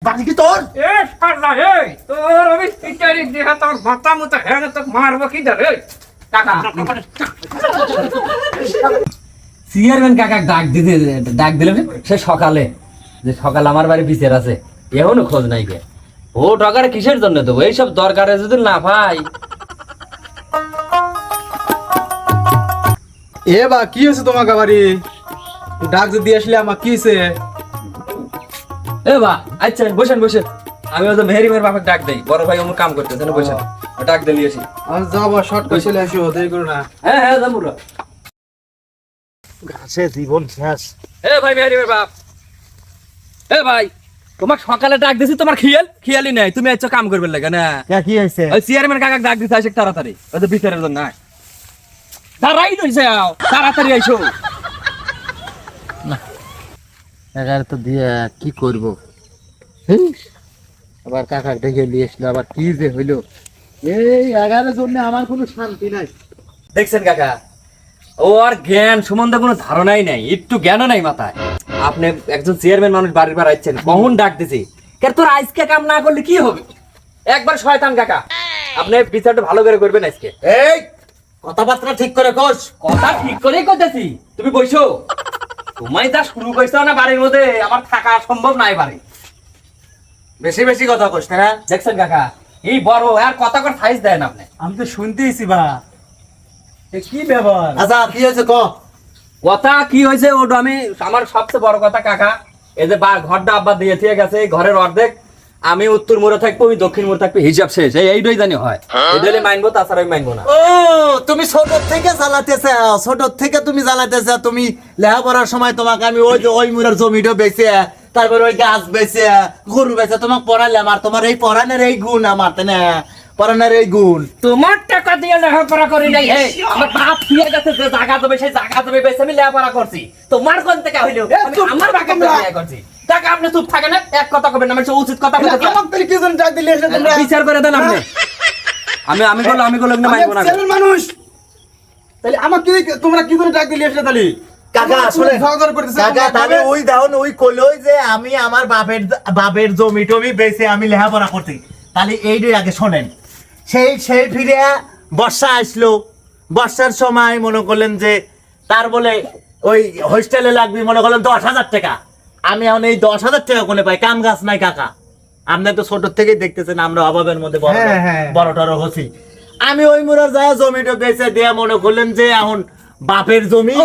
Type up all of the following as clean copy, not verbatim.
বাড়ি কি তোর? এ শালা এই তোর আমি পিটারি দেহা তোর মাথা মতো হ্যাঁ তো মারবো কি ধরে টাকা চেয়ারম্যান কাকা ডাক দিলে সে সকালে যে সকাল আমার বাড়ি বিচার আছে এখনো খোঁজ নাই কে ও টাকার কিসের জন্য দেবো এইসব দরকারে যদি না পাই। এ বা কি হয়েছে তোমাকে বাড়ি ডাক যদি আসলে আমার কি হয়েছে? এ বা আচ্ছা বসেন বসেন আমি ওই মেহেরি মেয়ের বাপাকে ডাক দেই বড় ভাই আমার কাম করতেছে না বসেন ডাক দিলি আসি আমি যাবো শর্ট করে চলে আসো দেরি করো না। হ্যাঁ হ্যাঁ যাবো ঘাসে জীবন শেষ। এ ভাই মেহেরি মেয়ের বাপ এ ভাই তোমার সকালে ডাক দিছি তোমার খেয়ালই নাই তুমি আচ্ছা কাম করবে লাগে না কি হয়েছে? ওই চেয়ারম্যান কাকা ডাক দিতে আসে তাড়াতাড়ি ওই তো বিচারের জন্য দাঁড়াই রয়েছে তাড়াতাড়ি আইসো। এগারে তো দিয়ে কি করব? আবার কাকা ডেকে নিয়ে আসলো আবার কি যে হইলো। এই এগারের জন্য আমার কোনো শান্তি নাই। দেখছেন কাকা ও আর জ্ঞান সম্বন্ধে কোনো ধারণাই নাই একটু জ্ঞানও নাই মাথায়। আপনি একজন চেয়ারম্যান মানুষ বাড়ির বার আইছেন কখন ডাক দিছি কে তোর আজকে কাম না করলে কি হবে একবার শয়তান কাকা আপনি বিচারটা ভালো করে করবেন আজকে। এই কথাবার্তা ঠিক করে কস। কথা ঠিক করেই করতেছি তুমি বইসো তোমায় যা শুরু করছো না বাড়ির মধ্যে আমার থাকা সম্ভব নাই বাড়ি। বেশি বেশি কথা কস না। দেখছেন কাকা এই বড় আর কথা করে সাইজ দেন আপনি। আমি তো শুনতেইছি বা এ কি ব্যাপার? আচ্ছা কি হয়েছে ক? কথা কি হয়েছে ওটা আমি আমার সবচেয়ে বড় কথা কাকা এই যে ঘরটা আব্বা দিয়ে দিয়ে গেছে ঘরের অর্ধেক আমি উত্তর মোড়ে থাকবো আমি দক্ষিণ মোড়ে থাকবো হিসাব শেষ এইটাই জানি হয় এইটাই মানবো তাছাড়া আমি মানবো না। ও তুমি ছোট থেকে জ্বালাতেছে ছোট থেকে তুমি জ্বালাতেছে তুমি লেখাপড়ার সময় তোমাকে আমি ওই যে ওই মুরার জমিটা বেচে তারপর ওই গাছ বেচে গরু বেচে তোমাকে পড়ালাম আর তোমার এই পড়ানোর এই গুণ আমার তাই না পড়ানোর এই গুণ। তোমার টাকা দিয়ে লেখাপড়া করি নাই হে আমার বাপ ফিরে গেছে যে জায়গা দেবে সেই জায়গা দেবে বেশি আমি লেখাপড়া করছি তোমার কোন থেকে হইলো আমি আমার বাপকে বিয়ে করছি টাকা আপনি চুপ থাকেন না এক কথা কবেন না আমি উচিত কথা বলতে আমাকে তাহলে কি জন্য ডাক দিলে এসে তোমরা? বিচার করে দেন আপনি আমি বললাম না মাইবো না ছেলের মানুষ তাহলে আমাকে তোমরা কি জন্য ডাক দিলে এসে তাহলে? কাকা আসলে ঝগড়া করতেছে কাকা তাহলে ওই দাও ওই কইলই যে আমি আমার বাপের জমি টমি বেচে আমি লেখাপড়া করছি তাহলে এইটাই আগে শোনেন। সেই ফিরে বর্ষা আসলো বর্ষার সময় মনে করলেন যে তার বলে ওই হোস্টেলে লাগবে মনে করলেন 10,000 টাকা আমি এখন এই 10,000 টাকা কোনে পাই কাম গাছ নাই কাকা আপনি তো ছোট থেকেই দেখতেছেন আমরা অভাবের মধ্যে বড় টড় হচ্ছি আমি ওই মুরার যায় জমিটা বেচে দিয়ে মনে করলেন যে এখন বাপের জমি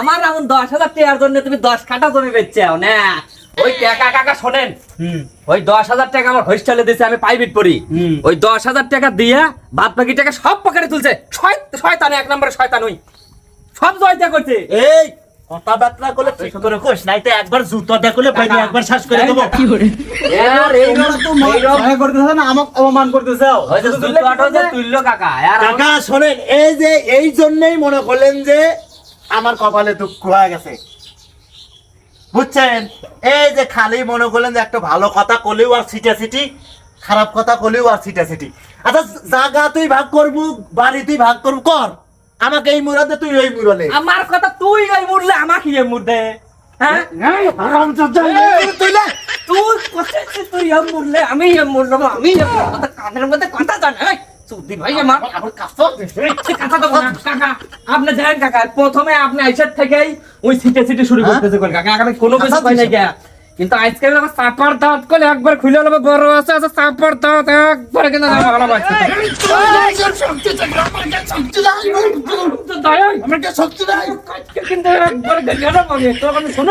আমার এখন 10,000 টাকার জন্য তুমি 10 কাঠা জমি বেচছো না ওই টাকা কাকা শোনেন ওই 10,000 টাকা আমার হোস্টেলে দিয়েছে আমি প্রাইভেট পড়ি ওই 10,000 টাকা দিয়া বাদ বাকি টাকা সব পকেটে তুলছে শয়তান এক নম্বরে শয়তান ওই সব জয়তা করছে। এই কথাবার্তা করলে ঠিক করে কইস নাই তো একবার জুতো দেখলে পাইনি একবার শ্বাস করে দেবো কি করে यार এই তো মায়া করতেছ না আমাকে অপমান করতেছাও। হয়তো তুললো কাকা यार কাকা শোনেন এই যে এই জন্যই মনে করলেন যে আমার কপালে দুঃখ হয়ে গেছে বুঝছেন এই যে খালি মনে করলেন যে একটা ভালো কথা কলেও আর সিটি খারাপ কথা কলেও আর সিটি আচ্ছা জায়গা তুই ভাগ করবো বাড়ি তুই ভাগ করবো কর আমাকে এই মুরাদে তুই ওই মুরালে আমার কথা তুই ওই মুরলে আমাকে এই মুরদে হ্যাঁ তুই না তুই কোথায় তুই এই মুরলে আমি এই মুরলে আমি এই কথা কানের মধ্যে কথা জানে সুদি ভাই আমার কাছে কথা তো কাকা আপনি জানেন কাকা প্রথমে আপনি আইসার থেকেই ওই সিটে শুরু করতেছে কোন কাকা আমি কোনো কিছু পাই না কে কিন্তু আজকে আমার চাপার দাঁত করলে একবার খুলে নেবো বড় আছে আছে চাপার দাঁত একবার কিন্তু ভালো লাগছে আমাকে শক্তি নাই কিন্তু একবার গেলাম আমি তো আমি কোনো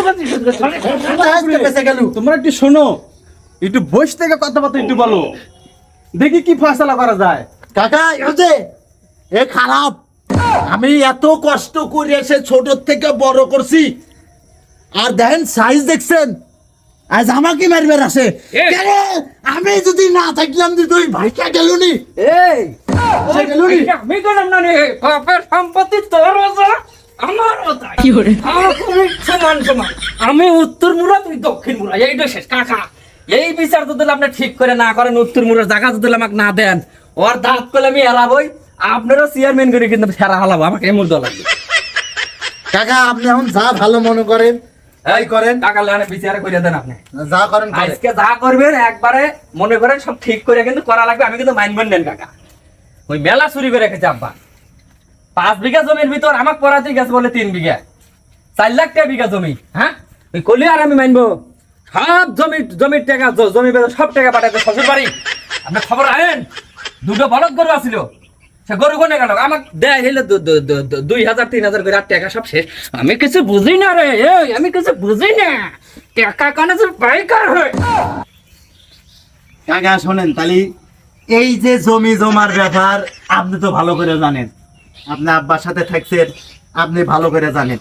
বেঁচে গেল তোমরা একটু শোনো একটু বসে থেকে কথাবার্তা একটু বলো দেখি কি ফয়সালা করা যায়। কাকা এ খারাপ আমি এত কষ্ট করে এসে ছোট থেকে বড় করছি আর দেখেন সাইজ দেখছেন আজ আমাকে মারবার আসে কেন? আমি যদি না থাকলাম যে তুই ভাইটা গেলুনি এই আমি গেলাম না রে বাপের সম্পত্তি তোর আছে আমার কি করে সমান আমি উত্তর মুড়া তুই দক্ষিণ মুড়া এইটা শেষ কাকা এই বিচার তো দিলে আপনি ঠিক করে না করেন উত্তর মুড়ার জায়গা তো দিলে আমাকে না দেন ওর দাঁত করলে আমি এড়াবই আপনারও চেয়ারম্যান করে কিন্তু ফেরা হালাবো আমাকে এমন দল লাগবে কাকা আপনি এখন যা ভালো মনে করেন এই করেন টাকা লেনে বিচারে করে দেন আপনি যা করেন করেন। আজকে যা করবেন একবারে মনে করেন সব ঠিক করে কিন্তু করা লাগবে, আমি কিন্তু মাইনবেন নেন কাকা। ওই মেলা চুরি করে রেখেছে আব্বা, 5 বিঘা জমির ভিতর আমাকে পড়াতে গেছে বলে 3 বিঘা, 4 লাখ টাকা বিঘা জমি। হ্যাঁ ওই কলি আর আমি মানবো সব জমির টাকা, জমি বেচে সব টাকা পাঠাতে শ্বশুর বাড়ি। আপনি খবর আনেন, 2টো বলদ গরু আছিল, সে গরু কোনে গেল আমাকে দেয় হইলে 2000-3000 করে, আর টাকা সব শেষ। আমি কিছু বুঝি না রে, এই আমি কিছু বুঝি না, টাকা কানে যে পাইকার হয়। কাকা শোনেন, তাহলে এই যে জমি জমার ব্যাপার আপনি তো ভালো করে জানেন, আপনি আব্বার সাথে থাকছেন, আপনি ভালো করে জানেন।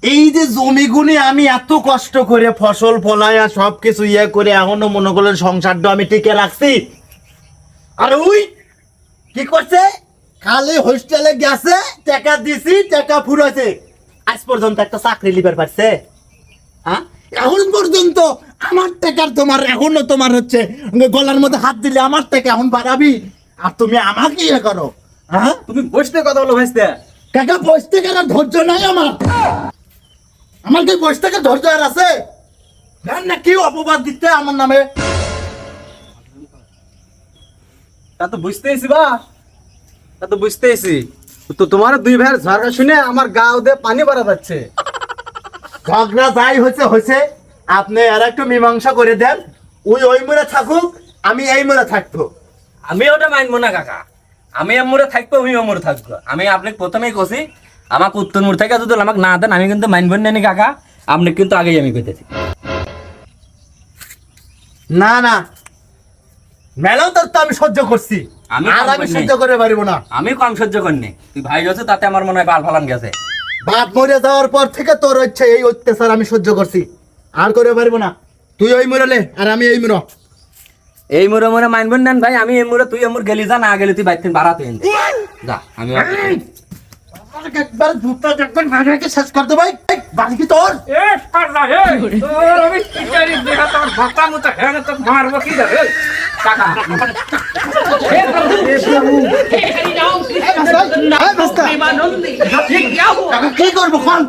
এই যে জমিগুলি আমি এত কষ্ট করে ফসল ফলাইয়া সবকিছু ইয়ে করে এখনো মনে করলেন সংসারটা আমি টিকে রাখছি, আর ওই কি করছে খালি হোস্টেলে গেছে, টাকা দিছি, টাকা ফুরাছে, আজ পর্যন্ত একটা চাকরি লিবার পারছে? হ্যাঁ এখন পর্যন্ত আমার টাকার তোমার এখনো তোমার হচ্ছে গলার মধ্যে হাত দিলে আমার টাকা এখন বাড়াবি, আর তুমি আমাকে ইয়ে করো। হ্যাঁ তুমি বসতে কথা বলো ভাইস্তে। কাকা বসতে কেন ধৈর্য নাই আমার কি বসতে কে ধৈর্য আর আছে? জান না কি অপবাদ দিতে আমার নামে? তা তো বুঝতেইছি বা, তা তো বুঝতেইছি। তো তোমার 2 ভাইয়ের ঝগড়া শুনে আমার গাও দিয়ে পানি বাড়া যাচ্ছে। ঝগড়া যাই হয়েছে হয়েছে, আপনি আর একটু মীমাংসা করে দেন, ওই মোড়ে থাকুক, আমি এই মোড়ে থাকবো। আমি ওটা মানবো না কাকা, আমি এমরে থাকবো, আমি এমরে থাকবো। আমি আপনাকে প্রথমেই কছি আমাকে উত্তর মুড় থেকে যদি আমাকে না দেন আমি কিন্তু মানবেন না কাকা, আপনি কিন্তু আগেই আমি কইতেছি। না না মেলাও তোর তো আমি সহ্য করছি, আমি আর কম আমি করিনি। সহ্য করে পারিব না। আমি কম সহ্য করিনি, তুই ভাই হচ্ছে তাতে আমার মনে হয় বাল ফালান গেছে। বাপ মরে যাওয়ার পর থেকে তোর হচ্ছে এই অত্যাচার আমি সহ্য করছি, আর করে পারিব না। তুই ওই মোড়লে আর আমি এই মোড়। এই মুড়ে মুড়ে মানবেন নেন ভাই, আমি এই মুড়ে তুই এমর গেলি যা, না গেলি তুই বাইতে বাড়াতে যা। আমি একবার দুটা একবার মারাকে শেষ কর দে ভাই, বাকি কি তোর? এ পারলা হে তোর আমি পিটারি দেখা তোর মাথা মুতে হেগে তো মারবো কি রে কাকা। কি করবো কোন?